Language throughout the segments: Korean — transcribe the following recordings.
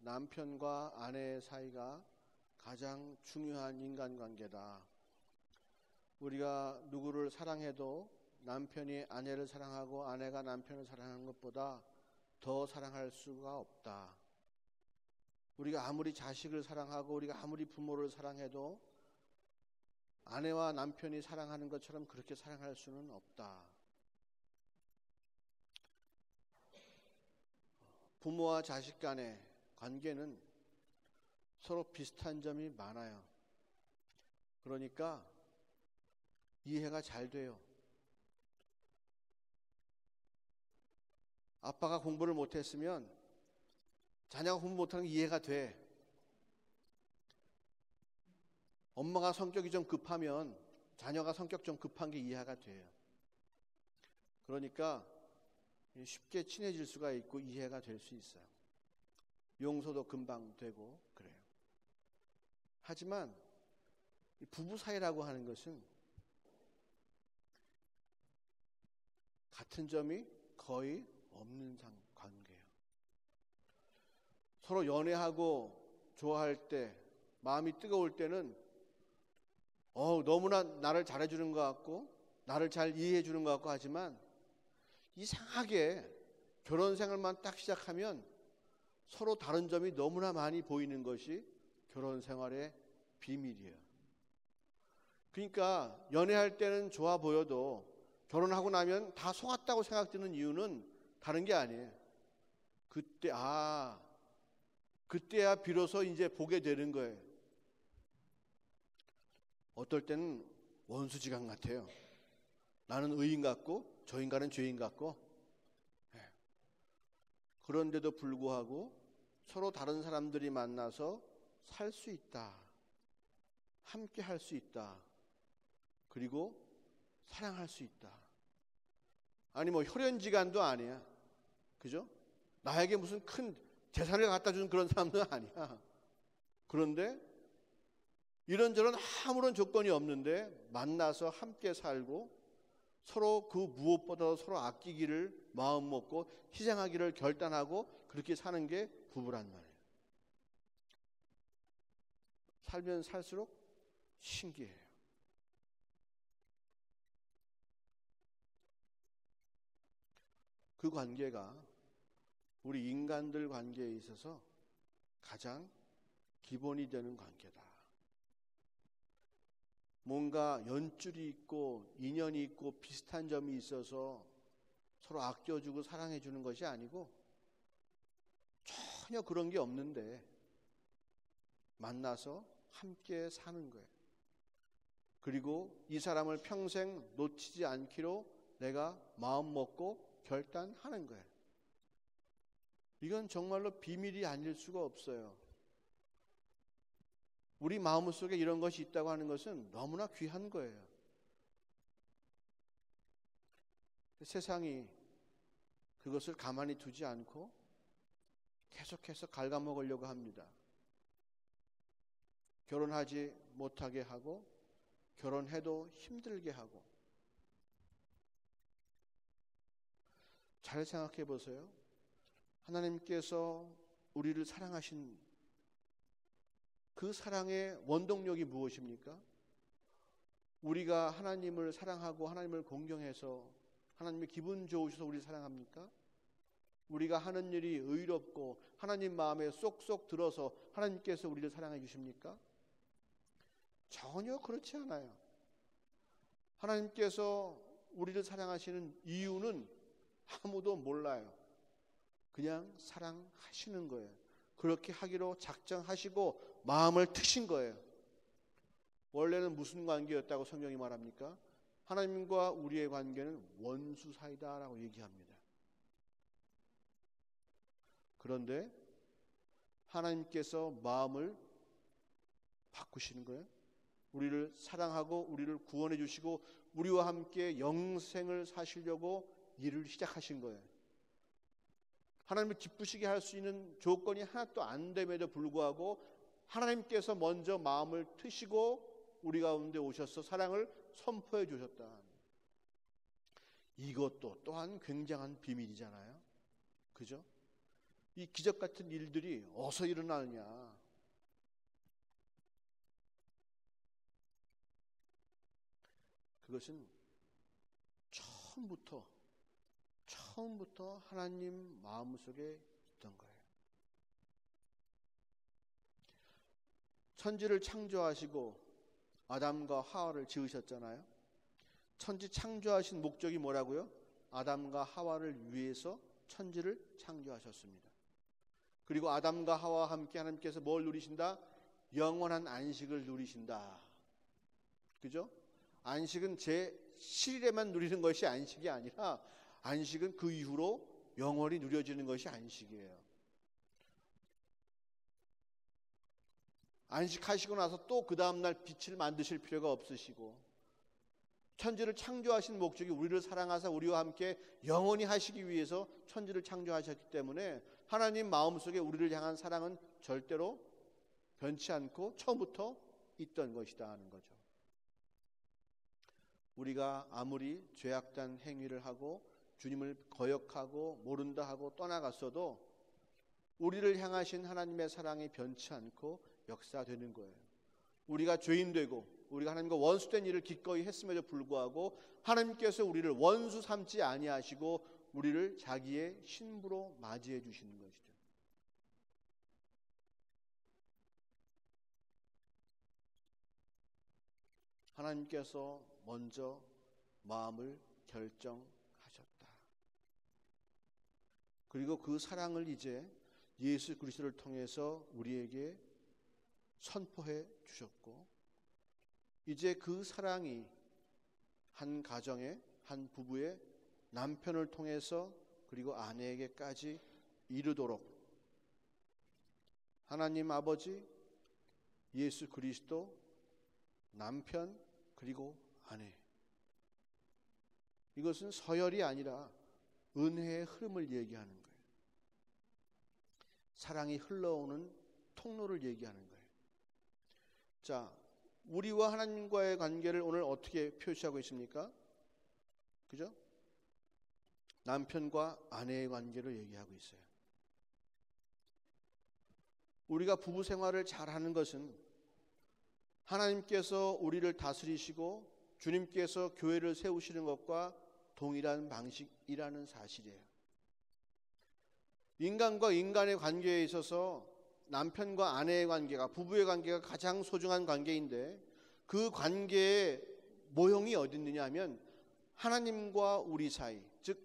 남편과 아내의 사이가 가장 중요한 인간관계다. 우리가 누구를 사랑해도 남편이 아내를 사랑하고 아내가 남편을 사랑하는 것보다 더 사랑할 수가 없다. 우리가 아무리 자식을 사랑하고 우리가 아무리 부모를 사랑해도 아내와 남편이 사랑하는 것처럼 그렇게 사랑할 수는 없다. 부모와 자식 간의 관계는 서로 비슷한 점이 많아요. 그러니까 이해가 잘 돼요. 아빠가 공부를 못했으면 자녀가 공부 못하는 게 이해가 돼. 엄마가 성격이 좀 급하면 자녀가 성격 좀 급한 게 이해가 돼요. 그러니까 쉽게 친해질 수가 있고 이해가 될 수 있어요. 용서도 금방 되고 그래요. 하지만 부부 사이라고 하는 것은 같은 점이 거의 없는 관계예요. 서로 연애하고 좋아할 때, 마음이 뜨거울 때는 너무나 나를 잘해주는 것 같고 나를 잘 이해해주는 것 같고 하지만 이상하게 결혼 생활만 딱 시작하면 서로 다른 점이 너무나 많이 보이는 것이 결혼 생활의 비밀이에요. 그러니까 연애할 때는 좋아 보여도 결혼하고 나면 다 속았다고 생각되는 이유는 다른 게 아니에요. 그때야 비로소 이제 보게 되는 거예요. 어떨 때는 원수지간 같아요. 나는 의인 같고 저 인간은 죄인 같고. 그런데도 불구하고 서로 다른 사람들이 만나서 살 수 있다. 함께 할 수 있다. 그리고 사랑할 수 있다. 아니 혈연지간도 아니야. 그죠? 나에게 무슨 큰 재산을 갖다 주는 그런 사람도 아니야. 그런데 이런저런 아무런 조건이 없는데 만나서 함께 살고 서로 그 무엇보다도 서로 아끼기를 마음 먹고 희생하기를 결단하고 그렇게 사는 게 부부란 말이에요. 살면 살수록 신기해요. 그 관계가 우리 인간들 관계에 있어서 가장 기본이 되는 관계다. 뭔가 연줄이 있고 인연이 있고 비슷한 점이 있어서 서로 아껴주고 사랑해주는 것이 아니고 전혀 그런 게 없는데 만나서 함께 사는 거예요. 그리고 이 사람을 평생 놓치지 않기로 내가 마음 먹고 결단하는 거예요. 이건 정말로 비밀이 아닐 수가 없어요. 우리 마음속에 이런 것이 있다고 하는 것은 너무나 귀한 거예요. 세상이 그것을 가만히 두지 않고 계속해서 갉아먹으려고 합니다. 결혼하지 못하게 하고 결혼해도 힘들게 하고. 잘 생각해 보세요. 하나님께서 우리를 사랑하신 그 사랑의 원동력이 무엇입니까? 우리가 하나님을 사랑하고 하나님을 공경해서 하나님의 기분 좋으셔서 우리를 사랑합니까? 우리가 하는 일이 의롭고 하나님 마음에 쏙쏙 들어서 하나님께서 우리를 사랑해 주십니까? 전혀 그렇지 않아요. 하나님께서 우리를 사랑하시는 이유는 아무도 몰라요. 그냥 사랑하시는 거예요. 그렇게 하기로 작정하시고 마음을 트신 거예요. 원래는 무슨 관계였다고 성경이 말합니까? 하나님과 우리의 관계는 원수 사이다라고 얘기합니다. 그런데 하나님께서 마음을 바꾸시는 거예요. 우리를 사랑하고 우리를 구원해 주시고 우리와 함께 영생을 사시려고 일을 시작하신 거예요. 하나님을 기쁘시게 할 수 있는 조건이 하나도 안 됨에도 불구하고 하나님께서 먼저 마음을 트시고 우리 가운데 오셔서 사랑을 선포해 주셨다. 이것도 또한 굉장한 비밀이잖아요. 그죠? 이 기적 같은 일들이 어디서 일어나느냐? 그것은 처음부터 하나님 마음속에 있던 거예요. 천지를 창조하시고 아담과 하와를 지으셨잖아요. 천지 창조하신 목적이 뭐라고요? 아담과 하와를 위해서 천지를 창조하셨습니다. 그리고 아담과 하와와 함께 하나님께서 뭘 누리신다? 영원한 안식을 누리신다. 그죠? 안식은 제 7일에만 누리는 것이 안식이 아니라 안식은 그 이후로 영원히 누려지는 것이 안식이에요. 안식하시고 나서 또 그 다음날 빛을 만드실 필요가 없으시고, 천지를 창조하신 목적이 우리를 사랑하사 우리와 함께 영원히 하시기 위해서 천지를 창조하셨기 때문에 하나님 마음속에 우리를 향한 사랑은 절대로 변치 않고 처음부터 있던 것이다 하는 거죠. 우리가 아무리 죄악된 행위를 하고 주님을 거역하고 모른다 하고 떠나갔어도 우리를 향하신 하나님의 사랑이 변치 않고 역사되는 거예요. 우리가 죄인 되고 우리가 하나님과 원수된 일을 기꺼이 했음에도 불구하고 하나님께서 우리를 원수 삼지 아니하시고 우리를 자기의 신부로 맞이해 주시는 것이죠. 하나님께서 먼저 마음을 결정하셨다. 그리고 그 사랑을 이제 예수 그리스도를 통해서 우리에게 선포해 주셨고, 이제 그 사랑이 한 가정의 한 부부의 남편을 통해서 그리고 아내에게까지 이르도록 하나님 아버지, 예수 그리스도, 남편 그리고 아내, 이것은 서열이 아니라 은혜의 흐름을 얘기하는 거예요. 사랑이 흘러오는 통로를 얘기하는 거예요. 자, 우리와 하나님과의 관계를 오늘 어떻게 표시하고 있습니까? 그죠? 남편과 아내의 관계를 얘기하고 있어요. 우리가 부부 생활을 잘하는 것은 하나님께서 우리를 다스리시고 주님께서 교회를 세우시는 것과 동일한 방식이라는 사실이에요. 인간과 인간의 관계에 있어서 남편과 아내의 관계가, 부부의 관계가 가장 소중한 관계인데, 그 관계의 모형이 어디 있느냐 하면 하나님과 우리 사이, 즉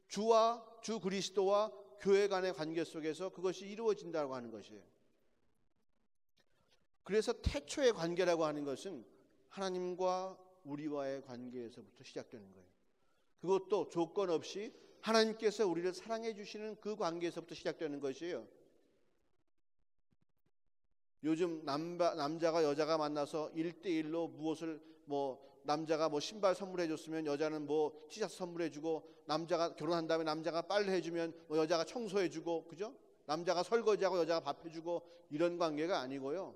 주와 주 그리스도와 교회 간의 관계 속에서 그것이 이루어진다고 하는 것이에요. 그래서 태초의 관계라고 하는 것은 하나님과 우리와의 관계에서부터 시작되는 거예요. 그것도 조건 없이 하나님께서 우리를 사랑해 주시는 그 관계에서부터 시작되는 것이에요. 요즘 남자가 여자가 만나서 1대1로 무엇을 남자가 신발 선물해 줬으면 여자는 티셔츠 선물해 주고, 남자가 결혼한 다음에 남자가 빨래 해주면 여자가 청소해 주고, 그죠? 남자가 설거지하고 여자가 밥해 주고, 이런 관계가 아니고요.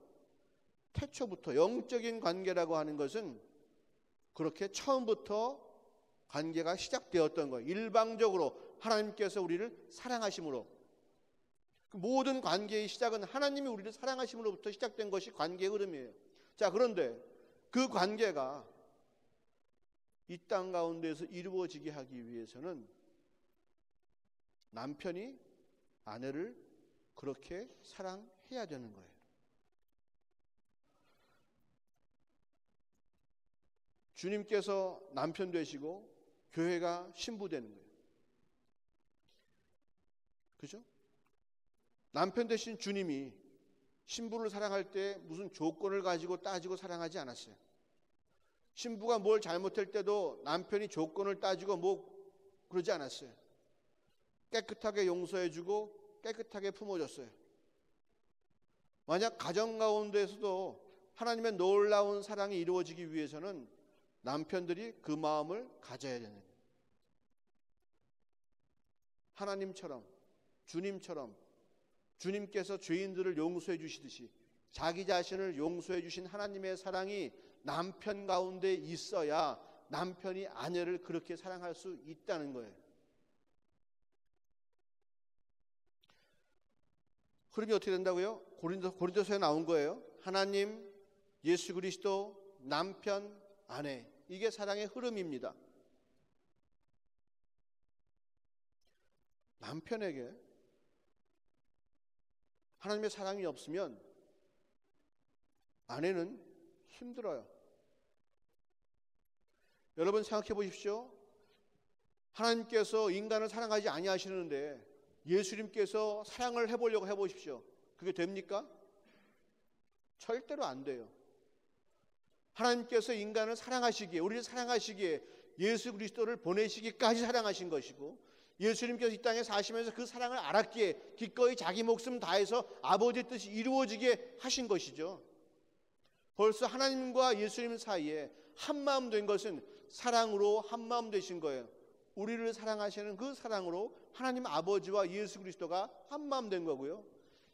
태초부터 영적인 관계라고 하는 것은 그렇게 처음부터 관계가 시작되었던 거예요. 일방적으로 하나님께서 우리를 사랑하심으로, 모든 관계의 시작은 하나님이 우리를 사랑하심으로부터 시작된 것이 관계의 흐름이에요. 자, 그런데 그 관계가 이 땅 가운데에서 이루어지게 하기 위해서는 남편이 아내를 그렇게 사랑해야 되는 거예요. 주님께서 남편 되시고 교회가 신부 되는 거예요. 그죠? 남편 되신 주님이 신부를 사랑할 때 무슨 조건을 가지고 따지고 사랑하지 않았어요. 신부가 뭘 잘못할 때도 남편이 조건을 따지고 그러지 않았어요. 깨끗하게 용서해주고 깨끗하게 품어줬어요. 만약 가정 가운데에서도 하나님의 놀라운 사랑이 이루어지기 위해서는 남편들이 그 마음을 가져야 되는 거예요. 하나님처럼, 주님처럼, 주님께서 죄인들을 용서해 주시듯이 자기 자신을 용서해 주신 하나님의 사랑이 남편 가운데 있어야 남편이 아내를 그렇게 사랑할 수 있다는 거예요. 흐름이 어떻게 된다고요? 고린도서에 나온 거예요. 하나님, 예수 그리스도, 남편, 아내. 이게 사랑의 흐름입니다. 남편에게 하나님의 사랑이 없으면 아내는 힘들어요. 여러분 생각해 보십시오. 하나님께서 인간을 사랑하지 아니하시는데 예수님께서 사랑을 해보려고 해보십시오. 그게 됩니까? 절대로 안 돼요. 하나님께서 인간을 사랑하시기에, 우리를 사랑하시기에 예수 그리스도를 보내시기까지 사랑하신 것이고, 예수님께서 이 땅에 사시면서 그 사랑을 알았기에 기꺼이 자기 목숨 다해서 아버지의 뜻이 이루어지게 하신 것이죠. 벌써 하나님과 예수님 사이에 한마음 된 것은 사랑으로 한마음 되신 거예요. 우리를 사랑하시는 그 사랑으로 하나님 아버지와 예수 그리스도가 한마음 된 거고요.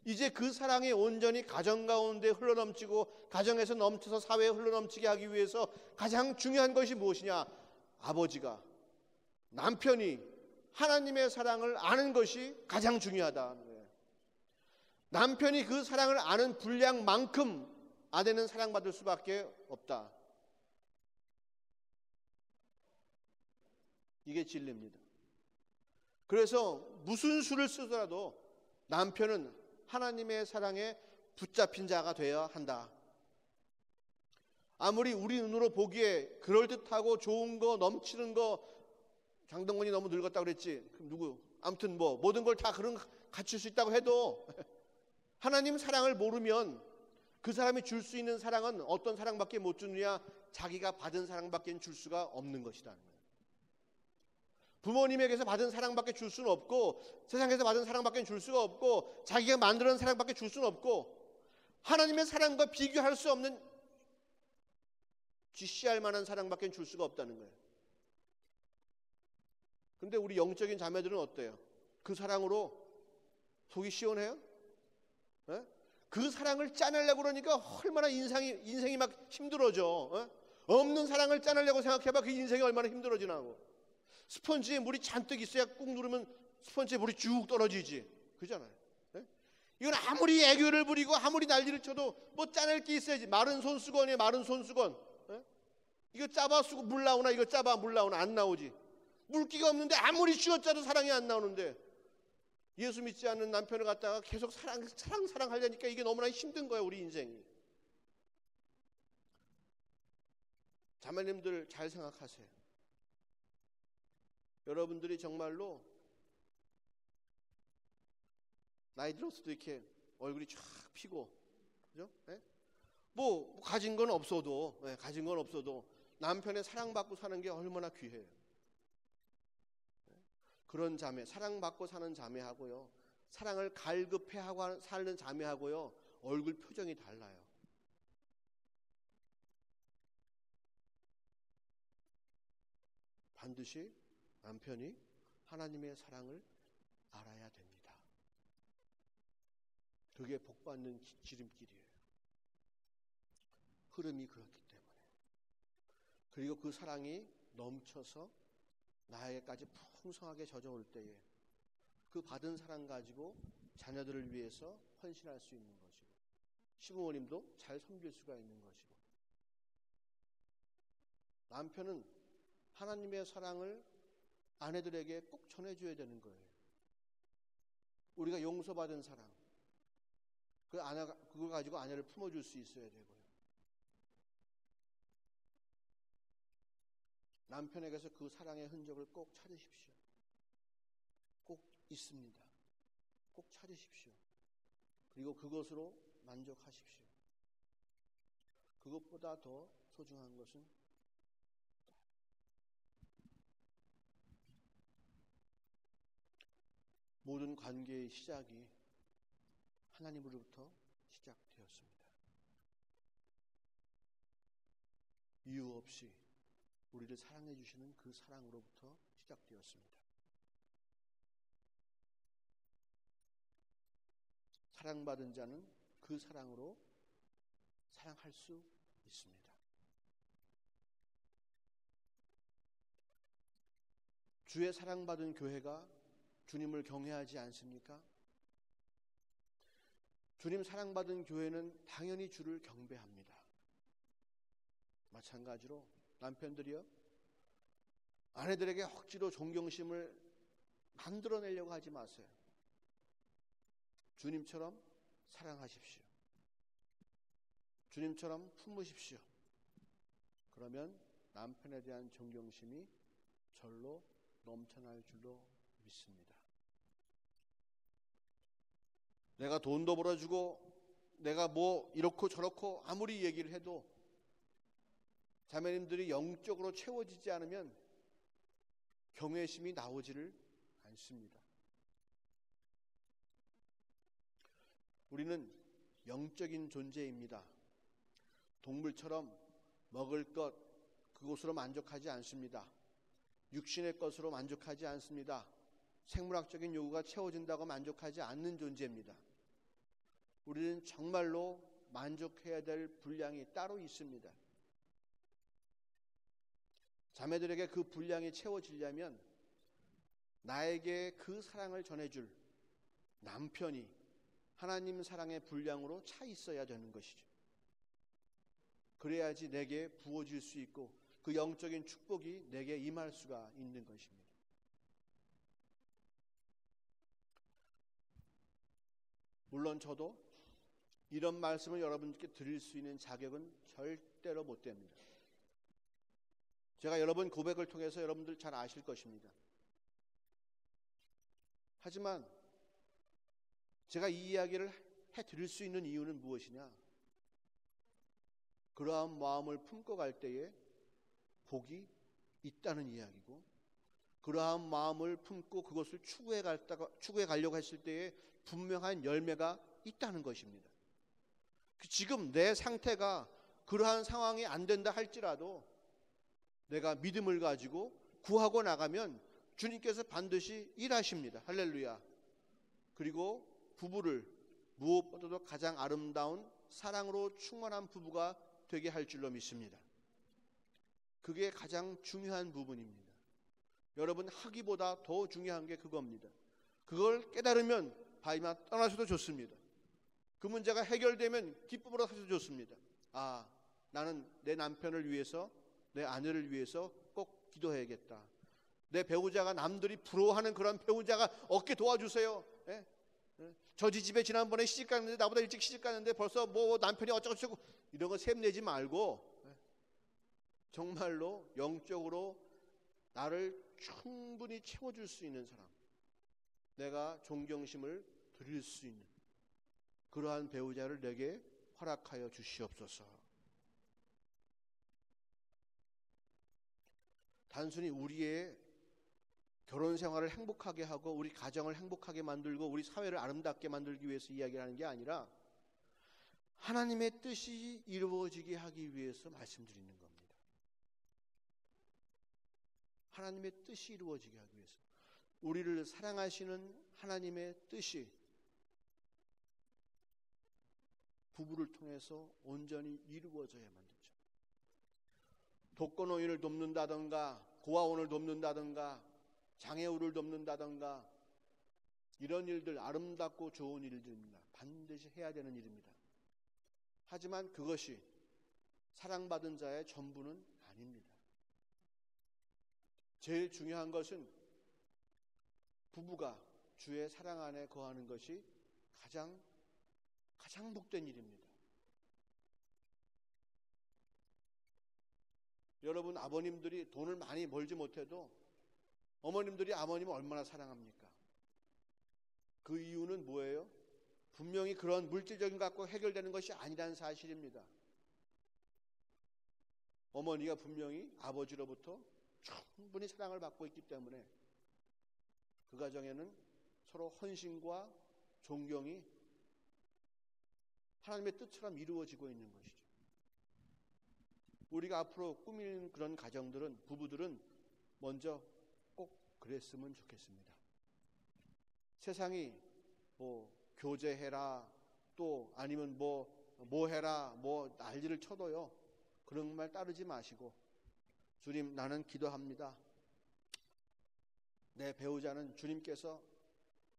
이제 그 사랑이 온전히 가정 가운데 흘러넘치고 가정에서 넘쳐서 사회에 흘러넘치게 하기 위해서 가장 중요한 것이 무엇이냐? 아버지가, 남편이 하나님의 사랑을 아는 것이 가장 중요하다는 거예요. 남편이 그 사랑을 아는 분량만큼 아내는 사랑받을 수밖에 없다. 이게 진리입니다. 그래서 무슨 수를 쓰더라도 남편은 하나님의 사랑에 붙잡힌 자가 되어야 한다. 아무리 우리 눈으로 보기에 그럴듯하고 좋은 거, 넘치는 거, 장동건이 너무 늙었다고 그랬지. 누구? 아무튼 모든 걸 다 그런 갖출 수 있다고 해도 하나님 사랑을 모르면 그 사람이 줄 수 있는 사랑은 어떤 사랑밖에 못 주느냐? 자기가 받은 사랑밖에 줄 수가 없는 것이라는 거예요. 부모님에게서 받은 사랑밖에 줄 수는 없고, 세상에서 받은 사랑밖에 줄 수가 없고, 자기가 만들어낸 사랑밖에 줄 수는 없고, 하나님의 사랑과 비교할 수 없는, GC할 만한 사랑밖에 줄 수가 없다는 거예요. 근데 우리 영적인 자매들은 어때요? 그 사랑으로 속이 시원해요? 네? 그 사랑을 짜내려고 그러니까 얼마나 인생이 막 힘들어져. 네? 없는 사랑을 짜내려고 생각해봐. 그 인생이 얼마나 힘들어지나고. 스펀지에 물이 잔뜩 있어야 꾹 누르면 스펀지에 물이 쭉 떨어지지. 그잖아요. 네? 이건 아무리 애교를 부리고 아무리 난리를 쳐도 짜낼 게 있어야지. 마른 손수건이에요. 마른 손수건. 네? 이거 짜봐 쓰고 물 나오나? 이거 짜봐 물 나오나? 안 나오지. 물기가 없는데 아무리 쥐어짜도 사랑이 안 나오는데, 예수 믿지 않는 남편을 갖다가 계속 사랑하려니까 이게 너무나 힘든 거예요. 우리 인생이. 자매님들 잘 생각하세요. 여러분들이 정말로 나이 들었어도 이렇게 얼굴이 쫙 피고, 그죠? 네? 가진 건 없어도, 네, 가진 건 없어도 남편의 사랑받고 사는 게 얼마나 귀해요. 그런 자매, 사랑받고 사는 자매하고요, 사랑을 갈급해하고 사는 자매하고요, 얼굴 표정이 달라요. 반드시 남편이 하나님의 사랑을 알아야 됩니다. 그게 복받는 지름길이에요. 흐름이 그렇기 때문에. 그리고 그 사랑이 넘쳐서 나에게까지 풍성하게 젖어올 때에 그 받은 사랑 가지고 자녀들을 위해서 헌신할 수 있는 것이고, 시부모님도 잘 섬길 수가 있는 것이고, 남편은 하나님의 사랑을 아내들에게 꼭 전해줘야 되는 거예요. 우리가 용서받은 사랑, 그걸 가지고 아내를 품어줄 수 있어야 되고요. 남편에게서 그 사랑의 흔적을 꼭 찾으십시오. 꼭 있습니다. 꼭 찾으십시오. 그리고 그것으로 만족하십시오. 그것보다 더 소중한 것은 모든 관계의 시작이 하나님으로부터 시작되었습니다. 이유 없이 우리를 사랑해 주시는 그 사랑으로부터 시작되었습니다. 사랑받은 자는 그 사랑으로 사랑할 수 있습니다. 주의 사랑받은 교회가 주님을 경외하지 않습니까? 주님 사랑받은 교회는 당연히 주를 경배합니다. 마찬가지로 남편들이요, 아내들에게 억지로 존경심을 만들어내려고 하지 마세요. 주님처럼 사랑하십시오. 주님처럼 품으십시오. 그러면 남편에 대한 존경심이 절로 넘쳐날 줄로 믿습니다. 내가 돈도 벌어주고 내가 뭐 이렇고 저렇고 아무리 얘기를 해도 자매님들이 영적으로 채워지지 않으면 경외심이 나오지를 않습니다. 우리는 영적인 존재입니다. 동물처럼 먹을 것 그것으로 만족하지 않습니다. 육신의 것으로 만족하지 않습니다. 생물학적인 요구가 채워진다고 만족하지 않는 존재입니다. 우리는 정말로 만족해야 될 분량이 따로 있습니다. 자매들에게 그 분량이 채워지려면 나에게 그 사랑을 전해줄 남편이 하나님 사랑의 분량으로 차 있어야 되는 것이죠. 그래야지 내게 부어질 수 있고 그 영적인 축복이 내게 임할 수가 있는 것입니다. 물론 저도 이런 말씀을 여러분께 드릴 수 있는 자격은 절대로 못 됩니다. 제가 여러분 고백을 통해서 여러분들 잘 아실 것입니다. 하지만 제가 이 이야기를 해드릴 수 있는 이유는 무엇이냐? 그러한 마음을 품고 갈 때에 복이 있다는 이야기고, 그러한 마음을 품고 그것을 추구해 가려고 했을 때에 분명한 열매가 있다는 것입니다. 지금 내 상태가 그러한 상황이 안 된다 할지라도 내가 믿음을 가지고 구하고 나가면 주님께서 반드시 일하십니다. 할렐루야. 그리고 부부를 무엇보다도 가장 아름다운 사랑으로 충만한 부부가 되게 할 줄로 믿습니다. 그게 가장 중요한 부분입니다. 여러분, 하기보다 더 중요한 게 그겁니다. 그걸 깨달으면 바이마 떠나셔도 좋습니다. 그 문제가 해결되면 기쁨으로 사셔도 좋습니다. 아, 나는 내 남편을 위해서, 내 아내를 위해서 꼭 기도해야겠다. 내 배우자가 남들이 부러워하는 그런 배우자가 없게 도와주세요. 예? 저 집에 지난번에 시집 갔는데 나보다 일찍 시집 갔는데 벌써 뭐 남편이 어쩌고저쩌고 이런 거 샘내지 말고 정말로 영적으로 나를 충분히 채워줄 수 있는 사람, 내가 존경심을 드릴 수 있는 그러한 배우자를 내게 허락하여 주시옵소서. 단순히 우리의 결혼 생활을 행복하게 하고 우리 가정을 행복하게 만들고 우리 사회를 아름답게 만들기 위해서 이야기를 하는 게 아니라 하나님의 뜻이 이루어지게 하기 위해서 말씀드리는 겁니다. 하나님의 뜻이 이루어지게 하기 위해서, 우리를 사랑하시는 하나님의 뜻이 부부를 통해서 온전히 이루어져야만 되죠. 독거노인을 돕는다든가 고아원을 돕는다든가 장애우를 돕는다든가 이런 일들, 아름답고 좋은 일들입니다. 반드시 해야 되는 일입니다. 하지만 그것이 사랑받은 자의 전부는 아닙니다. 제일 중요한 것은 부부가 주의 사랑 안에 거하는 것이 가장 복된 일입니다. 여러분, 아버님들이 돈을 많이 벌지 못해도 어머님들이 아버님을 얼마나 사랑합니까? 그 이유는 뭐예요? 분명히 그런 물질적인 것 갖고 해결되는 것이 아니라는 사실입니다. 어머니가 분명히 아버지로부터 충분히 사랑을 받고 있기 때문에 그 가정에는 서로 헌신과 존경이 하나님의 뜻처럼 이루어지고 있는 것이죠. 우리가 앞으로 꾸미는 그런 가정들은, 부부들은 먼저 꼭 그랬으면 좋겠습니다. 세상이 뭐 교제해라, 또 아니면 뭐 해라, 뭐 난리를 쳐도요, 그런 말 따르지 마시고, 주님, 나는 기도합니다. 내 배우자는 주님께서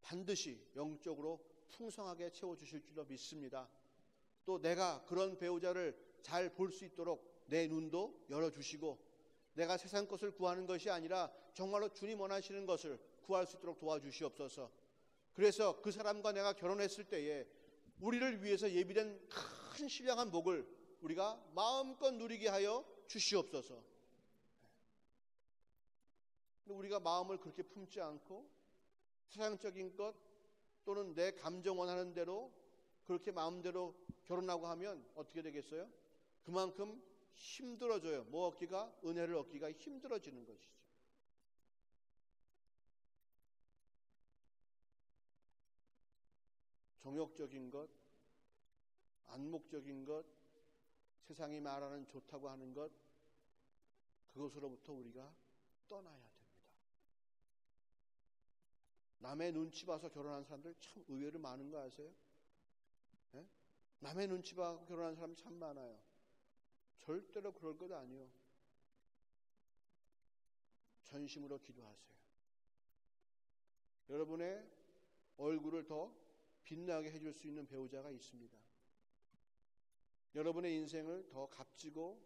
반드시 영적으로 풍성하게 채워주실 줄로 믿습니다. 또 내가 그런 배우자를 잘 볼 수 있도록 내 눈도 열어주시고 내가 세상 것을 구하는 것이 아니라 정말로 주님 원하시는 것을 구할 수 있도록 도와주시옵소서. 그래서 그 사람과 내가 결혼했을 때에 우리를 위해서 예비된 큰 신령한 복을 우리가 마음껏 누리게 하여 주시옵소서. 우리가 마음을 그렇게 품지 않고 세상적인 것 또는 내 감정 원하는 대로 그렇게 마음대로 결혼하고 하면 어떻게 되겠어요? 그만큼 힘들어져요. 뭐 얻기가? 은혜를 얻기가 힘들어지는 것이죠. 정욕적인 것, 안목적인 것, 세상이 말하는 좋다고 하는 것, 그것으로부터 우리가 떠나야 됩니다. 남의 눈치 봐서 결혼한 사람들 참 의외로 많은 거 아세요? 네? 남의 눈치 봐서 결혼한 사람 참 많아요. 절대로 그럴 것 아니요. 전심으로 기도하세요. 여러분의 얼굴을 더 빛나게 해줄 수 있는 배우자가 있습니다. 여러분의 인생을 더 값지고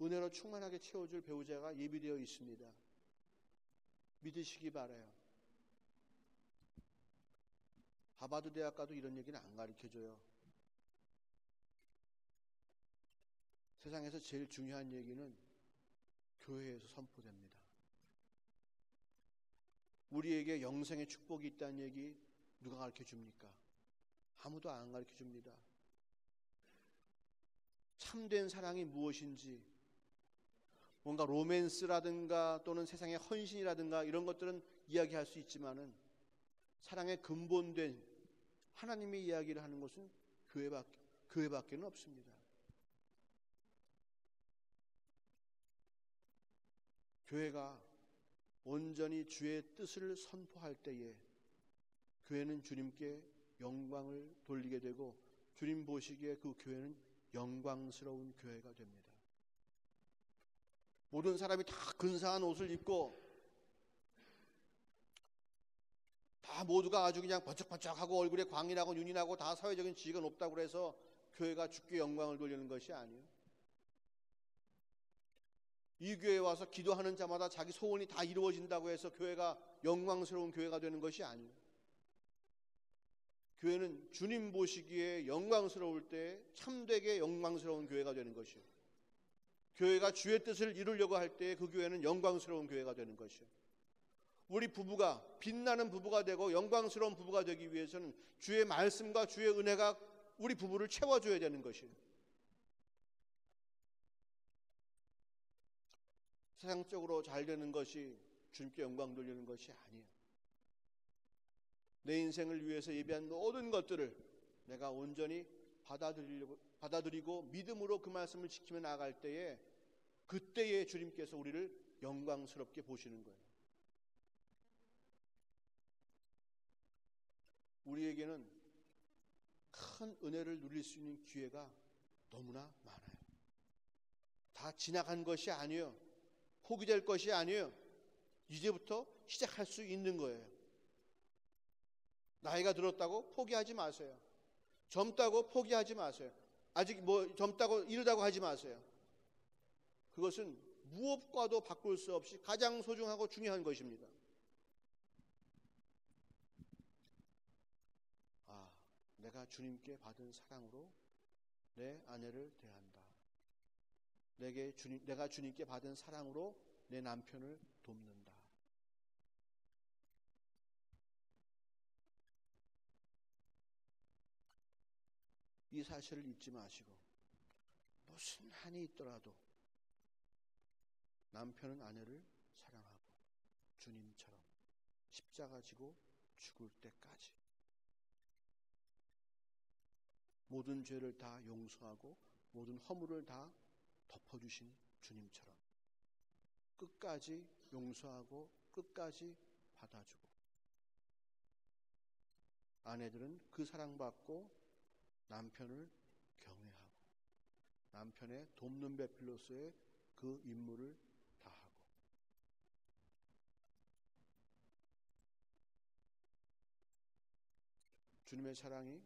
은혜로 충만하게 채워줄 배우자가 예비되어 있습니다. 믿으시기 바라요. 하버드 대학 가도 이런 얘기는 안 가르쳐줘요. 세상에서 제일 중요한 얘기는 교회에서 선포됩니다. 우리에게 영생의 축복이 있다는 얘기 누가 가르쳐줍니까? 아무도 안 가르쳐줍니다. 참된 사랑이 무엇인지, 뭔가 로맨스라든가 또는 세상의 헌신이라든가 이런 것들은 이야기할 수 있지만은 사랑의 근본된 하나님의 이야기를 하는 것은 교회밖에는 없습니다. 교회가 온전히 주의 뜻을 선포할 때에 교회는 주님께 영광을 돌리게 되고 주님 보시기에 그 교회는 영광스러운 교회가 됩니다. 모든 사람이 다 근사한 옷을 입고 다 모두가 아주 그냥 번쩍번쩍하고 얼굴에 광이 나고 윤이 나고 다 사회적인 지위가 높다고 해서 교회가 주께 영광을 돌리는 것이 아니에요. 이 교회에 와서 기도하는 자마다 자기 소원이 다 이루어진다고 해서 교회가 영광스러운 교회가 되는 것이 아니에요. 교회는 주님 보시기에 영광스러울 때 참되게 영광스러운 교회가 되는 것이에요. 교회가 주의 뜻을 이루려고 할 때 그 교회는 영광스러운 교회가 되는 것이에요. 우리 부부가 빛나는 부부가 되고 영광스러운 부부가 되기 위해서는 주의 말씀과 주의 은혜가 우리 부부를 채워줘야 되는 것이에요. 세상적으로 잘 되는 것이 주님께 영광 돌리는 것이 아니에요. 내 인생을 위해서 예비한 모든 것들을 내가 온전히 받아들이고 믿음으로 그 말씀을 지키며 나아갈 때에 그때에 주님께서 우리를 영광스럽게 보시는 거예요. 우리에게는 큰 은혜를 누릴 수 있는 기회가 너무나 많아요. 다 지나간 것이 아니에요. 포기될 것이 아니에요. 이제부터 시작할 수 있는 거예요. 나이가 들었다고 포기하지 마세요. 젊다고 포기하지 마세요. 아직 젊다고 이르다고 하지 마세요. 그것은 무엇과도 바꿀 수 없이 가장 소중하고 중요한 것입니다. 내가 주님께 받은 사랑으로 내 아내를 대한다. 내가 주님께 받은 사랑으로 내 남편을 돕는다. 이 사실을 잊지 마시고 무슨 한이 있더라도 남편은 아내를 사랑하고 주님처럼 십자가 지고 죽을 때까지 모든 죄를 다 용서하고 모든 허물을 다 덮어주신 주님처럼 끝까지 용서하고 끝까지 받아주고 아내들은 그 사랑받고 남편을 경외하고 남편의 돕는 배필로서의 그 임무를 다하고 주님의 사랑이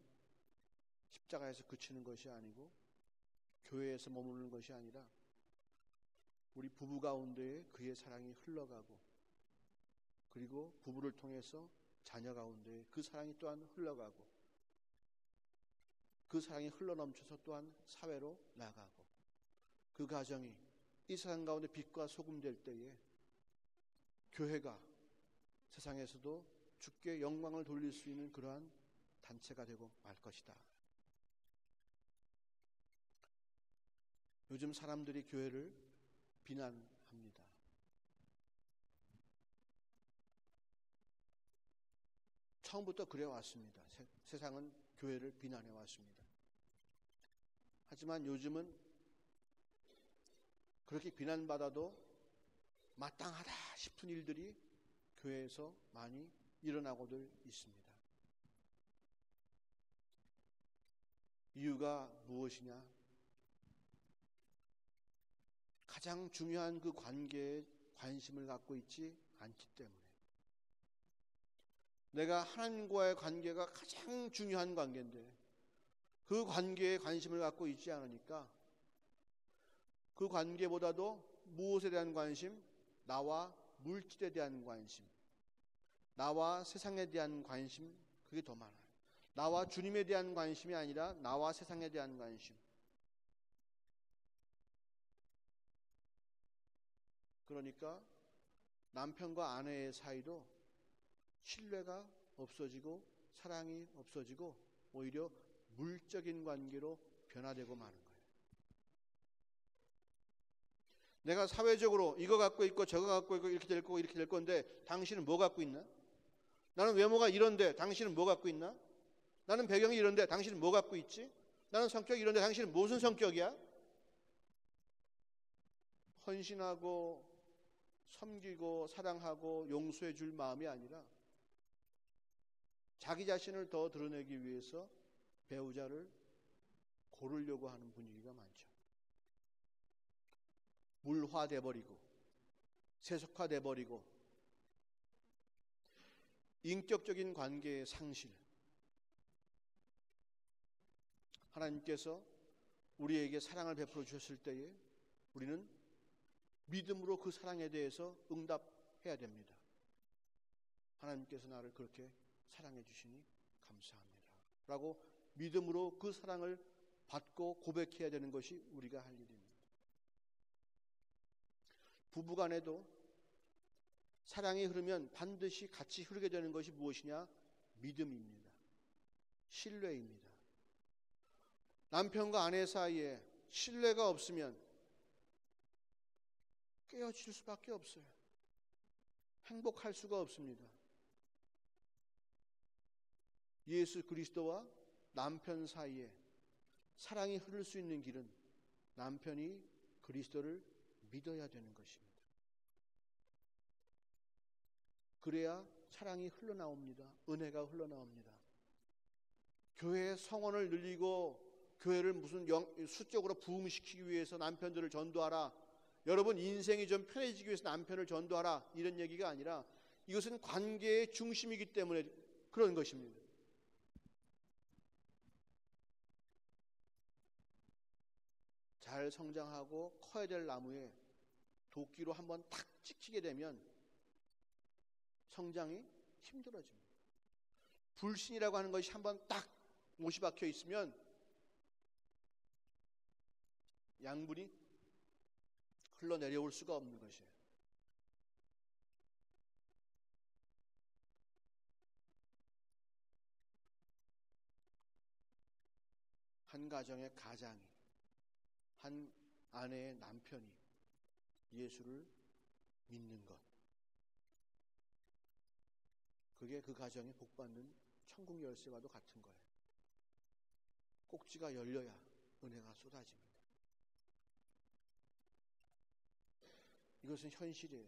십자가에서 그치는 것이 아니고 교회에서 머무르는 것이 아니라 우리 부부 가운데에 그의 사랑이 흘러가고, 그리고 부부를 통해서 자녀 가운데에 그 사랑이 또한 흘러가고, 그 사랑이 흘러넘쳐서 또한 사회로 나가고, 그 가정이 이 세상 가운데 빛과 소금 될 때에 교회가 세상에서도 주께 영광을 돌릴 수 있는 그러한 단체가 되고 말 것이다. 요즘 사람들이 교회를 비난합니다. 처음부터 그래 왔습니다. 세상은 교회를 비난해 왔습니다. 하지만 요즘은 그렇게 비난받아도 마땅하다 싶은 일들이 교회에서 많이 일어나고들 있습니다. 이유가 무엇이냐? 가장 중요한 그 관계에 관심을 갖고 있지 않기 때문에. 내가 하나님과의 관계가 가장 중요한 관계인데 그 관계에 관심을 갖고 있지 않으니까 그 관계보다도 무엇에 대한 관심? 나와 물질에 대한 관심, 나와 세상에 대한 관심, 그게 더 많아요. 나와 주님에 대한 관심이 아니라 나와 세상에 대한 관심. 그러니까 남편과 아내의 사이도 신뢰가 없어지고 사랑이 없어지고 오히려 물적인 관계로 변화되고 마는 거예요. 내가 사회적으로 이거 갖고 있고 저거 갖고 있고 이렇게 될 거고 이렇게 될 건데 당신은 뭐 갖고 있나? 나는 외모가 이런데 당신은 뭐 갖고 있나? 나는 배경이 이런데 당신은 뭐 갖고 있지? 나는 성격이 이런데 당신은 무슨 성격이야? 헌신하고 섬기고 사랑하고 용서해 줄 마음이 아니라 자기 자신을 더 드러내기 위해서 배우자를 고르려고 하는 분위기가 많죠. 물화돼 버리고 세속화돼 버리고 인격적인 관계의 상실. 하나님께서 우리에게 사랑을 베풀어 주셨을 때에 우리는 믿음으로 그 사랑에 대해서 응답해야 됩니다. 하나님께서 나를 그렇게 사랑해 주시니 감사합니다 라고 믿음으로 그 사랑을 받고 고백해야 되는 것이 우리가 할 일입니다. 부부간에도 사랑이 흐르면 반드시 같이 흐르게 되는 것이 무엇이냐? 믿음입니다. 신뢰입니다. 남편과 아내 사이에 신뢰가 없으면 깨어질 수밖에 없어요. 행복할 수가 없습니다. 예수 그리스도와 남편 사이에 사랑이 흐를 수 있는 길은 남편이 그리스도를 믿어야 되는 것입니다. 그래야 사랑이 흘러나옵니다. 은혜가 흘러나옵니다. 교회의 성원을 늘리고 교회를 무슨 수적으로 부흥시키기 위해서 남편들을 전도하라, 여러분 인생이 좀 편해지기 위해서 남편을 전도하라, 이런 얘기가 아니라 이것은 관계의 중심이기 때문에 그런 것입니다. 잘 성장하고 커야 될 나무에 도끼로 한번 탁 찍히게 되면 성장이 힘들어집니다. 불신이라고 하는 것이 한번 딱 못이 박혀 있으면 양분이 흘러내려올 수가 없는 것이에요. 한 가정의 가장이, 한 아내의 남편이 예수를 믿는 것, 그게 그 가정이 복받는 천국 열쇠와도 같은 거예요. 꼭지가 열려야 은혜가 쏟아집니다. 이것은 현실이에요.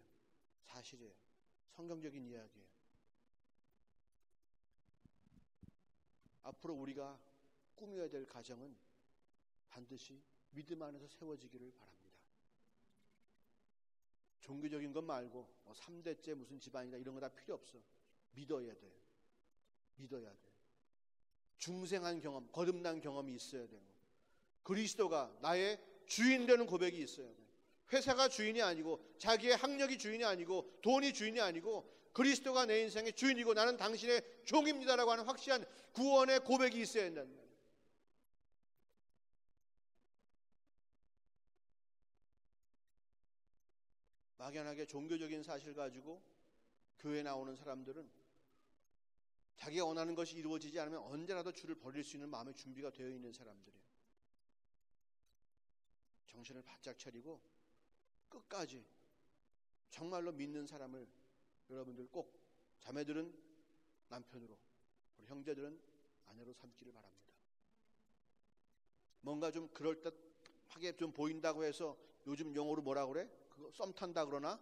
사실이에요. 성경적인 이야기예요. 앞으로 우리가 꾸며야 될 가정은 반드시 믿음 안에서 세워지기를 바랍니다. 종교적인 것 말고 3대째 무슨 집안이다 이런 거 다 필요 없어. 믿어야 돼요. 믿어야 돼요. 중생한 경험, 거듭난 경험이 있어야 되고, 그리스도가 나의 주인 되는 고백이 있어야 돼요. 회사가 주인이 아니고, 자기의 학력이 주인이 아니고, 돈이 주인이 아니고, 그리스도가 내 인생의 주인이고 나는 당신의 종입니다라고 하는 확실한 구원의 고백이 있어야 된다는 거예요. 막연하게 종교적인 사실 가지고 교회에 나오는 사람들은 자기가 원하는 것이 이루어지지 않으면 언제라도 주를 버릴 수 있는 마음의 준비가 되어 있는 사람들이에요. 정신을 바짝 차리고 끝까지 정말로 믿는 사람을 여러분들 꼭, 자매들은 남편으로, 우리 형제들은 아내로 삼기를 바랍니다. 뭔가 좀 그럴듯하게 좀 보인다고 해서 요즘 용어로 뭐라 그래? 그거 썸 탄다 그러나?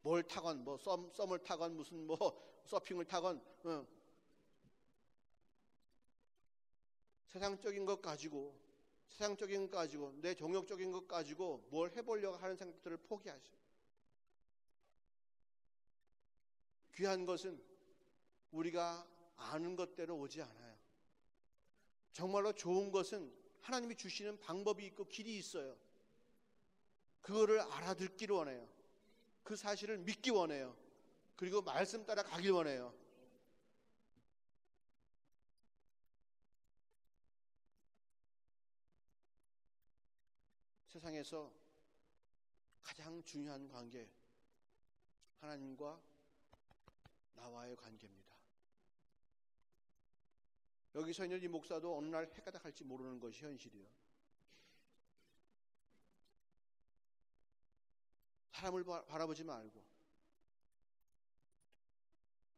뭘 타건, 뭐 썸을 타건, 무슨 뭐 서핑을 타건, 세상적인 것 가지고 내 정욕적인 것 가지고 뭘 해보려고 하는 생각들을 포기하셔. 귀한 것은 우리가 아는 것대로 오지 않아요. 정말로 좋은 것은 하나님이 주시는 방법이 있고 길이 있어요. 그거를 알아듣기를 원해요. 그 사실을 믿기 원해요. 그리고 말씀 따라 가길 원해요. 세상에서 가장 중요한 관계, 하나님과 나와의 관계입니다. 여기 서 있는 이 목사도 어느 날 해가 갈지 모르는 것이 현실이에요. 사람을 바라보지 말고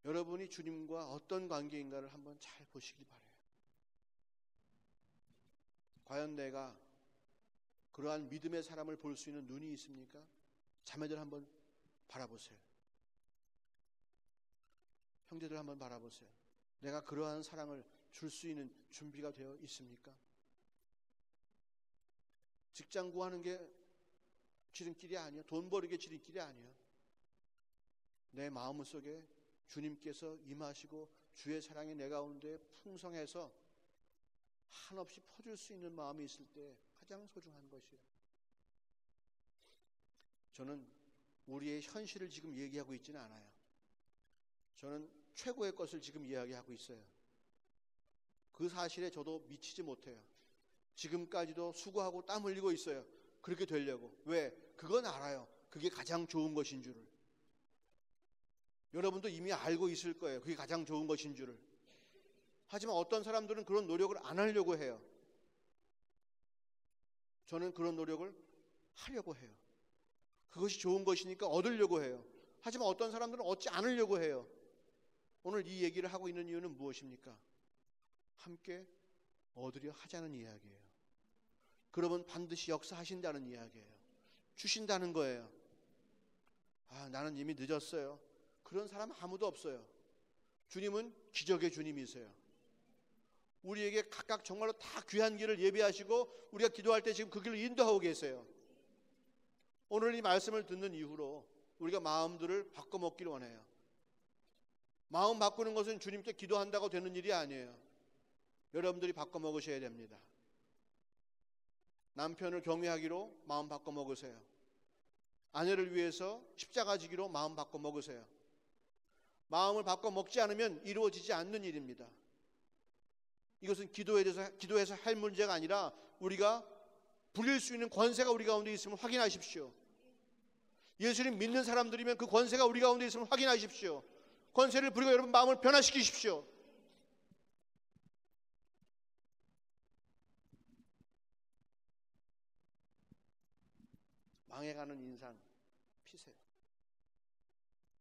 여러분이 주님과 어떤 관계인가를 한번 잘 보시길 바라요. 과연 내가 그러한 믿음의 사람을 볼 수 있는 눈이 있습니까? 자매들 한번 바라보세요. 형제들 한번 바라보세요. 내가 그러한 사랑을 줄 수 있는 준비가 되어 있습니까? 직장 구하는 게 지름길이 아니에요. 돈 버는 게 지름길이 아니에요. 내 마음속에 주님께서 임하시고 주의 사랑이 내 가운데 풍성해서 한없이 퍼줄 수 있는 마음이 있을 때 가장 소중한 것이에요. 저는 우리의 현실을 지금 얘기하고 있지는 않아요. 저는 최고의 것을 지금 이야기하고 있어요. 그 사실에 저도 미치지 못해요. 지금까지도 수고하고 땀 흘리고 있어요. 그렇게 되려고. 왜? 그건 알아요. 그게 가장 좋은 것인 줄을. 여러분도 이미 알고 있을 거예요. 그게 가장 좋은 것인 줄을. 하지만 어떤 사람들은 그런 노력을 안 하려고 해요. 저는 그런 노력을 하려고 해요. 그것이 좋은 것이니까 얻으려고 해요. 하지만 어떤 사람들은 얻지 않으려고 해요. 오늘 이 얘기를 하고 있는 이유는 무엇입니까? 함께 얻으려 하자는 이야기예요. 그러면 반드시 역사하신다는 이야기예요. 주신다는 거예요. 나는 이미 늦었어요. 그런 사람 아무도 없어요. 주님은 기적의 주님이세요. 우리에게 각각 정말로 다 귀한 길을 예비하시고 우리가 기도할 때 지금 그 길을 인도하고 계세요. 오늘 이 말씀을 듣는 이후로 우리가 마음들을 바꿔먹기를 원해요. 마음 바꾸는 것은 주님께 기도한다고 되는 일이 아니에요. 여러분들이 바꿔먹으셔야 됩니다. 남편을 경외하기로 마음 바꿔먹으세요. 아내를 위해서 십자가 지기로 마음 바꿔먹으세요. 마음을 바꿔먹지 않으면 이루어지지 않는 일입니다. 이것은 기도해서 할 문제가 아니라 우리가 부릴 수 있는 권세가 우리 가운데 있음을 확인하십시오. 예수님 믿는 사람들이면 그 권세가 우리 가운데 있음을 확인하십시오. 권세를 부리고 여러분 마음을 변화시키십시오. 망해가는 인상 피세요.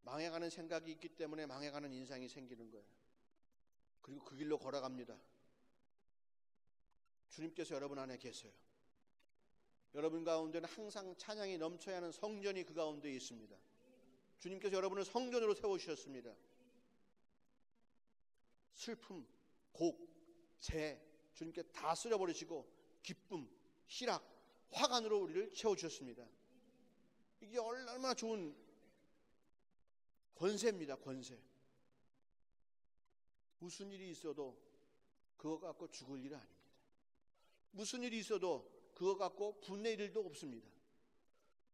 망해가는 생각이 있기 때문에 망해가는 인상이 생기는 거예요. 그리고 그 길로 걸어갑니다. 주님께서 여러분 안에 계세요. 여러분 가운데는 항상 찬양이 넘쳐야 하는 성전이 그 가운데 있습니다. 주님께서 여러분을 성전으로 세우셨습니다. 슬픔, 곡, 재 주님께 다 쓸어버리시고 기쁨, 희락, 화관으로 우리를 채워주셨습니다. 이게 얼마나 좋은 권세입니다. 권세. 무슨 일이 있어도 그거 갖고 죽을 일은 아닙니다. 무슨 일이 있어도 그거 갖고 분낼 일도 없습니다.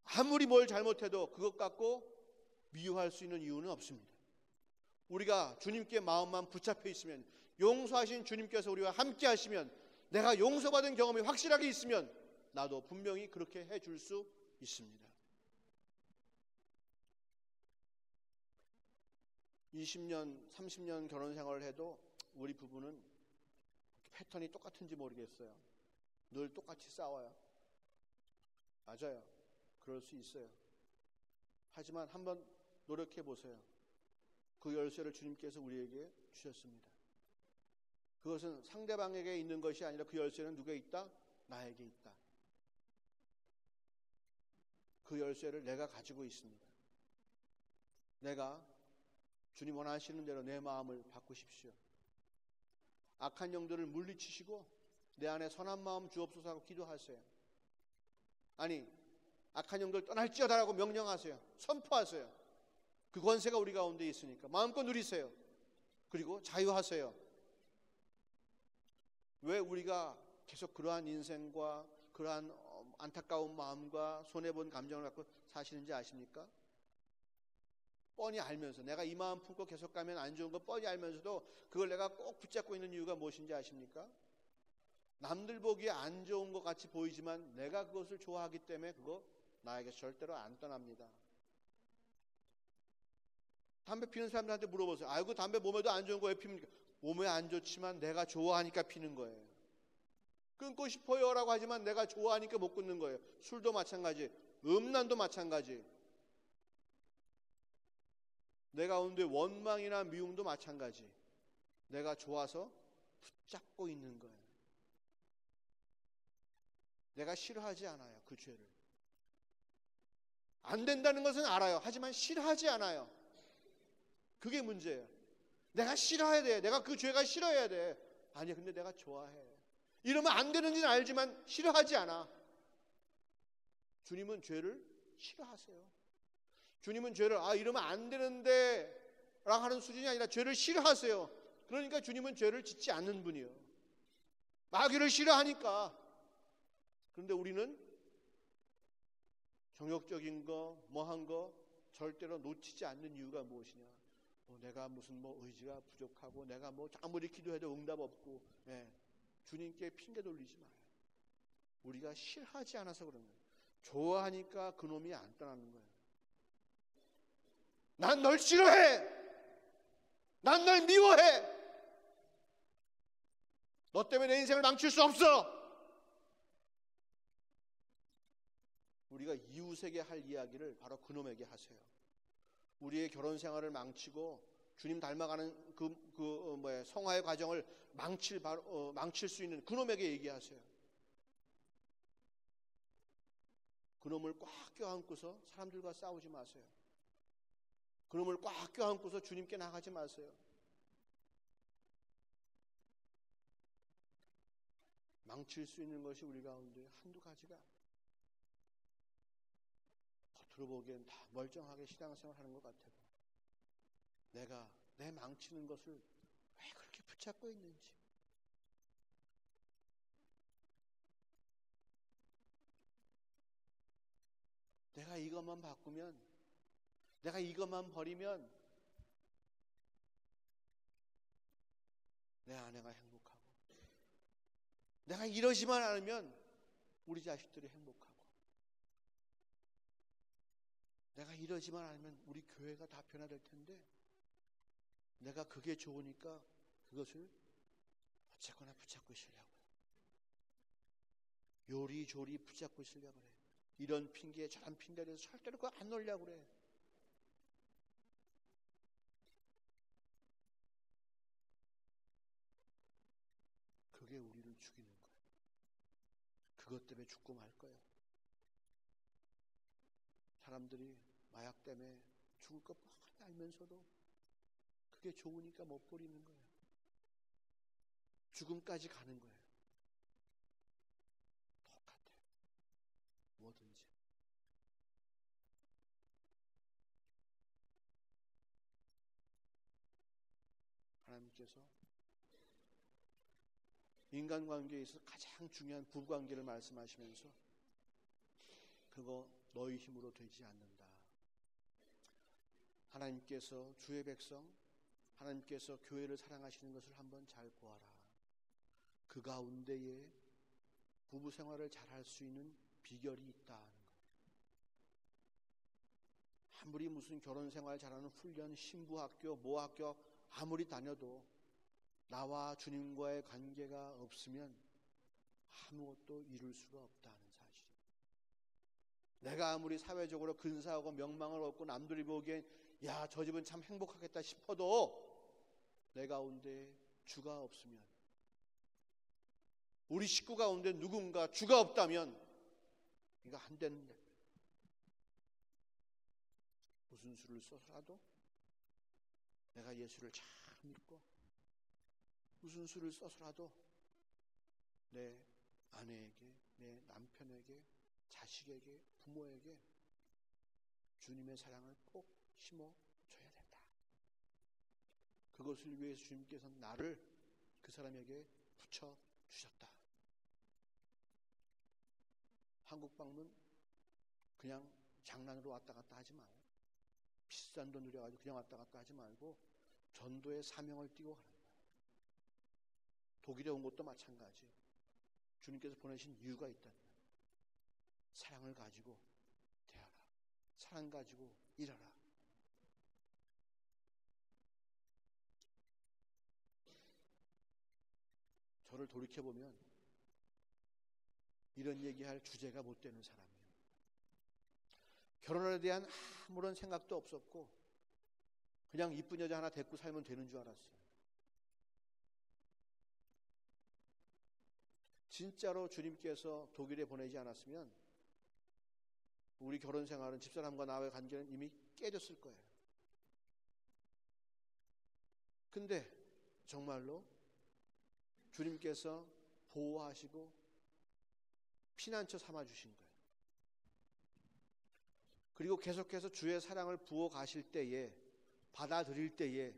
아무리 뭘 잘못해도 그것 갖고 미워할 수 있는 이유는 없습니다. 우리가 주님께 마음만 붙잡혀 있으면, 용서하신 주님께서 우리와 함께 하시면, 내가 용서받은 경험이 확실하게 있으면 나도 분명히 그렇게 해줄 수 있습니다. 20년, 30년 결혼 생활을 해도 우리 부부는 패턴이 똑같은지 모르겠어요. 늘 똑같이 싸워요. 맞아요. 그럴 수 있어요. 하지만 한번 노력해 보세요. 그 열쇠를 주님께서 우리에게 주셨습니다. 그것은 상대방에게 있는 것이 아니라 그 열쇠는 누구에 있다? 나에게 있다. 그 열쇠를 내가 가지고 있습니다. 내가 주님 원하시는 대로 내 마음을 바꾸십시오. 악한 영들을 물리치시고 내 안에 선한 마음 주옵소서 하고 기도하세요. 아니, 악한 영들 떠날지어다라고 명령하세요. 선포하세요. 그 권세가 우리 가운데 있으니까 마음껏 누리세요. 그리고 자유하세요. 왜 우리가 계속 그러한 인생과 그러한 안타까운 마음과 손해본 감정을 갖고 사시는지 아십니까? 뻔히 알면서, 내가 이 마음 품고 계속 가면 안 좋은 거 뻔히 알면서도 그걸 내가 꼭 붙잡고 있는 이유가 무엇인지 아십니까? 남들 보기에 안 좋은 것 같이 보이지만 내가 그것을 좋아하기 때문에 그거 나에게 절대로 안 떠납니다. 담배 피는 사람들한테 물어보세요. 아이고, 담배 몸에도 안 좋은 거 왜 피입니까? 몸에 안 좋지만 내가 좋아하니까 피는 거예요. 끊고 싶어요 라고 하지만 내가 좋아하니까 못 끊는 거예요. 술도 마찬가지, 음란도 마찬가지, 내 가운데 원망이나 미움도 마찬가지. 내가 좋아서 붙잡고 있는 거예요. 내가 싫어하지 않아요. 그 죄를. 안 된다는 것은 알아요. 하지만 싫어하지 않아요. 그게 문제예요. 내가 싫어해야 돼. 내가 그 죄가 싫어야 돼. 아니야, 근데 내가 좋아해. 이러면 안 되는지는 알지만 싫어하지 않아. 주님은 죄를 싫어하세요. 주님은 죄를 이러면 안 되는데 라고 하는 수준이 아니라 죄를 싫어하세요. 그러니까 주님은 죄를 짓지 않는 분이에요. 마귀를 싫어하니까. 그런데 우리는 정욕적인 거, 뭐한 거 절대로 놓치지 않는 이유가 무엇이냐? 내가 무슨 의지가 부족하고 내가 아무리 기도해도 응답 없고, 주님께 핑계 돌리지 마요. 우리가 싫어하지 않아서 그런 거예요. 좋아하니까 그놈이 안 떠나는 거예요. 난 널 싫어해. 난 널 미워해. 너 때문에 내 인생을 망칠 수 없어. 우리가 이웃에게 할 이야기를 바로 그놈에게 하세요. 우리의 결혼 생활을 망치고 주님 닮아가는 성화의 과정을 망칠 수 있는 그놈에게 얘기하세요. 그놈을 꽉 껴안고서 사람들과 싸우지 마세요. 그놈을 꽉 껴안고서 주님께 나가지 마세요. 망칠 수 있는 것이 우리 가운데 한두 가지가, 겉으로 보기엔 다 멀쩡하게 신앙생활 하는 것 같아도 내가 내 망치는 것을 왜 그렇게 붙잡고 있는지, 내가 이것만 바꾸면, 내가 이것만 버리면 내 아내가 행복하고, 내가 이러지만 않으면 우리 자식들이 행복하고, 내가 이러지만 않으면 우리 교회가 다 변화될 텐데 내가 그게 좋으니까 그것을 어쨌거나 붙잡고 있으려고요. 요리조리 붙잡고 있으려고 그래요. 이런 핑계에 저런 핑계를 해서 절대로 그거 안 놓으려고 그래요. 그게 우리를 죽이는 거예요. 그것 때문에 죽고 말 거예요. 사람들이 마약 때문에 죽을 것 뻔히 알면서도 그게 좋으니까 못 버리는 거예요. 죽음까지 가는 거예요. 똑같아요. 뭐든지. 하나님께서 인간관계에서 가장 중요한 부부관계를 말씀하시면서 그거 너희 힘으로 되지 않는다. 하나님께서 주의 백성, 하나님께서 교회를 사랑하시는 것을 한번 잘 보아라. 그 가운데에 부부 생활을 잘할 수 있는 비결이 있다는 것. 아무리 무슨 결혼 생활 잘하는 훈련, 신부학교, 모학교 아무리 다녀도 나와 주님과의 관계가 없으면 아무것도 이룰 수가 없다는 사실. 내가 아무리 사회적으로 근사하고 명망을 얻고 남들이 보기엔 야, 저 집은 참 행복하겠다 싶어도 내 가운데 주가 없으면, 우리 식구 가운데 누군가 주가 없다면 이거 안 되는 거예요. 무슨 수를 써서라도 내가 예수를 잘 믿고 무슨 수를 써서라도 내 아내에게, 내 남편에게, 자식에게, 부모에게 주님의 사랑을 꼭 심어줘야 된다. 그것을 위해서 주님께서 나를 그 사람에게 붙여주셨다. 한국 방문 그냥 장난으로 왔다 갔다 하지 마요. 비싼 돈 들여가지고 그냥 왔다 갔다 하지 말고 전도의 사명을 띠고 가는 거예요. 독일에 온 것도 마찬가지. 주님께서 보내신 이유가 있다는 거예요. 사랑을 가지고 대하라. 사랑 가지고 일하라. 저를 돌이켜보면 이런 얘기할 주제가 못 되는 사람이에요. 결혼에 대한 아무런 생각도 없었고 그냥 이쁜 여자 하나 데리고 살면 되는 줄 알았어요. 진짜로 주님께서 독일에 보내지 않았으면 우리 결혼 생활은 집사람과 나와의 관계는 이미 깨졌을 거예요. 근데 정말로 주님께서 보호하시고 피난처 삼아 주신 거예요. 그리고 계속해서 주의 사랑을 부어 가실 때에, 받아들일 때에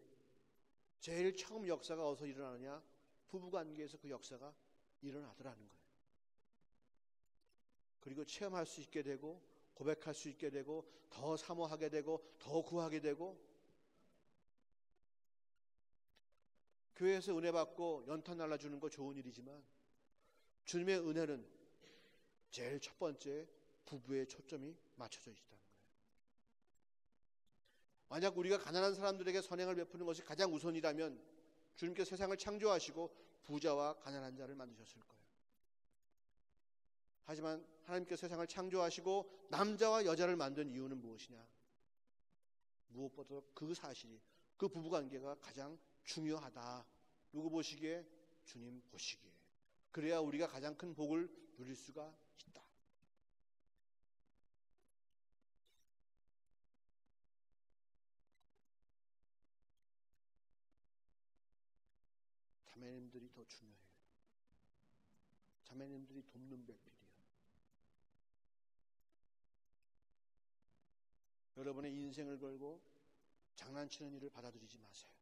제일 처음 역사가 어디서 일어나느냐? 부부관계에서 그 역사가 일어나더라는 거예요. 그리고 체험할 수 있게 되고 고백할 수 있게 되고 더 사모하게 되고 더 구하게 되고, 교회에서 은혜 받고 연탄 날라주는 거 좋은 일이지만 주님의 은혜는 제일 첫 번째 부부의 초점이 맞춰져 있다는 거예요. 만약 우리가 가난한 사람들에게 선행을 베푸는 것이 가장 우선이라면 주님께서 세상을 창조하시고 부자와 가난한 자를 만드셨을 거예요. 하지만 하나님께서 세상을 창조하시고 남자와 여자를 만든 이유는 무엇이냐? 무엇보다도 그 사실이, 그 부부관계가 가장 중요하다. 누구 보시기에? 주님 보시기에. 그래야 우리가 가장 큰 복을 누릴 수가 있다. 자매님들이 더 중요해요. 자매님들이 돕는 배필이에요. 여러분의 인생을 걸고 장난치는 일을 받아들이지 마세요.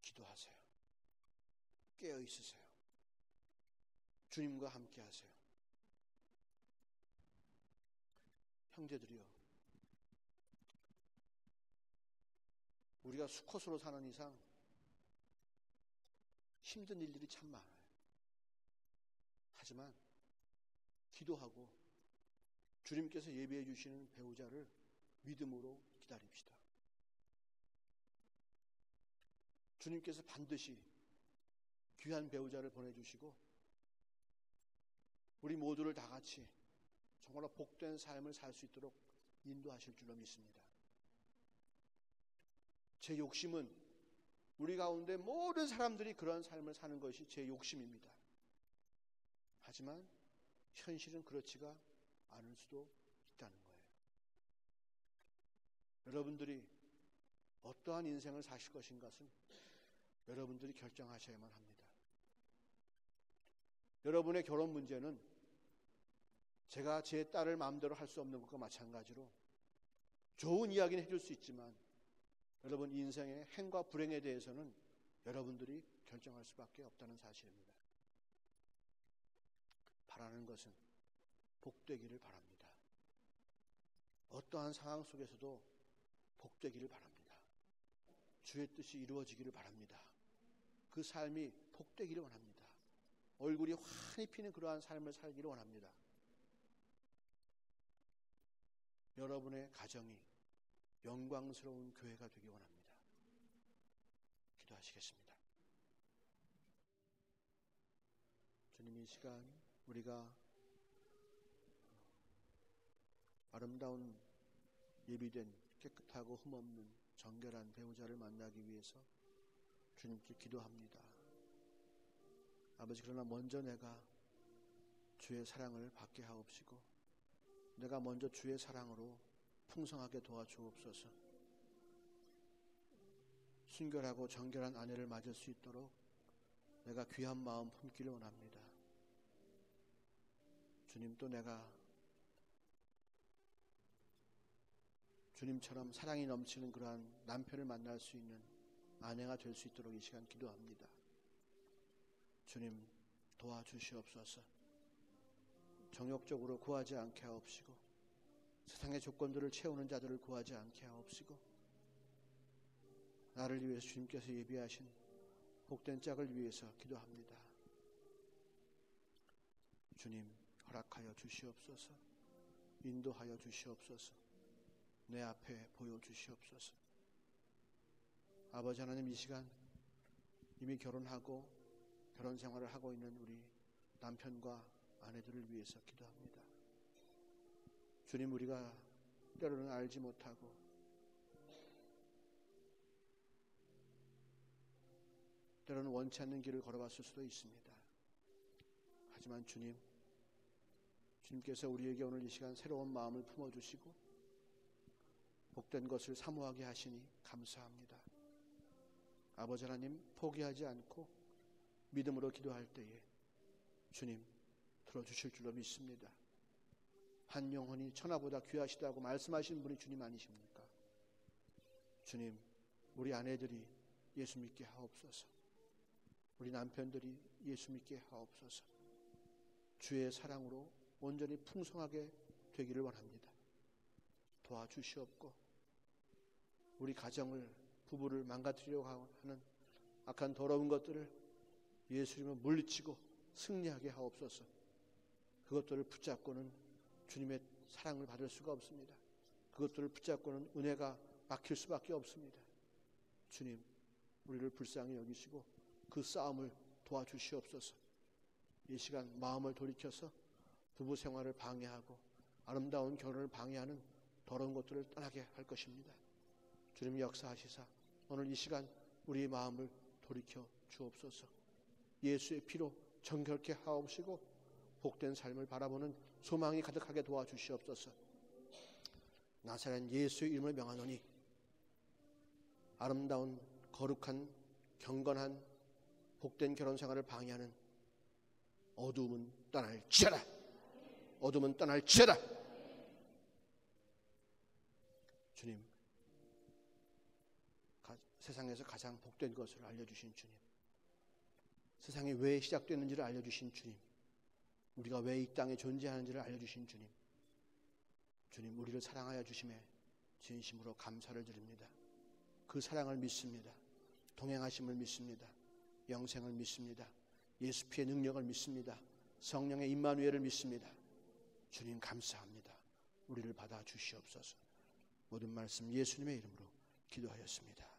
기도하세요. 깨어 있으세요. 주님과 함께 하세요. 형제들이요, 우리가 수컷으로 사는 이상 힘든 일들이 참 많아요. 하지만 기도하고 주님께서 예비해 주시는 배우자를 믿음으로 기다립시다. 주님께서 반드시 귀한 배우자를 보내주시고 우리 모두를 다 같이 정말로 복된 삶을 살 수 있도록 인도하실 줄로 믿습니다. 제 욕심은 우리 가운데 모든 사람들이 그런 삶을 사는 것이 제 욕심입니다. 하지만 현실은 그렇지가 않을 수도 있다는 거예요. 여러분들이 어떠한 인생을 사실 것인가는 여러분들이 결정하셔야만 합니다. 여러분의 결혼 문제는 제가 제 딸을 마음대로 할 수 없는 것과 마찬가지로 좋은 이야기는 해줄 수 있지만 여러분 여러분 인생의 행과 불행에 대해서는 여러분들이 결정할 수밖에 없다는 사실입니다. 바라는 것은 복되기를 바랍니다. 어떠한 상황 속에서도 복되기를 바랍니다. 주의 뜻이 이루어지기를 바랍니다. 그 삶이 복되기를 원합니다. 얼굴이 환히 피는 그러한 삶을 살기를 원합니다. 여러분의 가정이 영광스러운 교회가 되기 원합니다. 기도하시겠습니다. 주님, 이 시간 우리가 아름다운 예비된 깨끗하고 흠없는 정결한 배우자를 만나기 위해서 주님께 기도합니다. 아버지, 그러나 먼저 내가 주의 사랑을 받게 하옵시고 내가 먼저 주의 사랑으로 풍성하게 도와주옵소서. 순결하고 정결한 아내를 맞을 수 있도록 내가 귀한 마음 품기를 원합니다. 주님, 또 내가 주님처럼 사랑이 넘치는 그러한 남편을 만날 수 있는 아내가 될 수 있도록 이 시간 기도합니다. 주님, 도와주시옵소서. 정욕적으로 구하지 않게 하옵시고 세상의 조건들을 채우는 자들을 구하지 않게 하옵시고 나를 위해서 주님께서 예비하신 복된 짝을 위해서 기도합니다. 주님, 허락하여 주시옵소서. 인도하여 주시옵소서. 내 앞에 보여주시옵소서. 아버지 하나님, 이 시간 이미 결혼하고 결혼 생활을 하고 있는 우리 남편과 아내들을 위해서 기도합니다. 주님, 우리가 때로는 알지 못하고 때로는 원치 않는 길을 걸어봤을 수도 있습니다. 하지만 주님께서 우리에게 오늘 이 시간 새로운 마음을 품어주시고 복된 것을 사모하게 하시니 감사합니다. 아버지 하나님, 포기하지 않고 믿음으로 기도할 때에 주님 들어주실 줄로 믿습니다. 한 영혼이 천하보다 귀하시다고 말씀하신 분이 주님 아니십니까? 주님, 우리 아내들이 예수 믿게 하옵소서. 우리 남편들이 예수 믿게 하옵소서. 주의 사랑으로 온전히 풍성하게 되기를 원합니다. 도와주시옵고 우리 가정을, 부부를 망가뜨리려고 하는 악한 더러운 것들을 예수 이름으로 물리치고 승리하게 하옵소서. 그것들을 붙잡고는 주님의 사랑을 받을 수가 없습니다. 그것들을 붙잡고는 은혜가 막힐 수밖에 없습니다. 주님, 우리를 불쌍히 여기시고 그 싸움을 도와주시옵소서. 이 시간 마음을 돌이켜서 부부 생활을 방해하고 아름다운 결혼을 방해하는 더러운 것들을 떠나게 할 것입니다. 주님, 역사하시사 오늘 이 시간 우리의 마음을 돌이켜 주옵소서. 예수의 피로 정결케 하옵시고 복된 삶을 바라보는 소망이 가득하게 도와주시옵소서. 나사렛 예수의 이름을 명하노니 아름다운 거룩한 경건한 복된 결혼 생활을 방해하는 어두움은 떠날지어다. 어둠은 떠날지어다. 주님, 세상에서 가장 복된 것을 알려주신 주님, 세상이 왜 시작됐는지를 알려주신 주님, 우리가 왜 이 땅에 존재하는지를 알려주신 주님, 주님, 우리를 사랑하여 주심에 진심으로 감사를 드립니다. 그 사랑을 믿습니다. 동행하심을 믿습니다. 영생을 믿습니다. 예수 피의 능력을 믿습니다. 성령의 임마누엘을 믿습니다. 주님, 감사합니다. 우리를 받아 주시옵소서. 모든 말씀 예수님의 이름으로 기도하였습니다.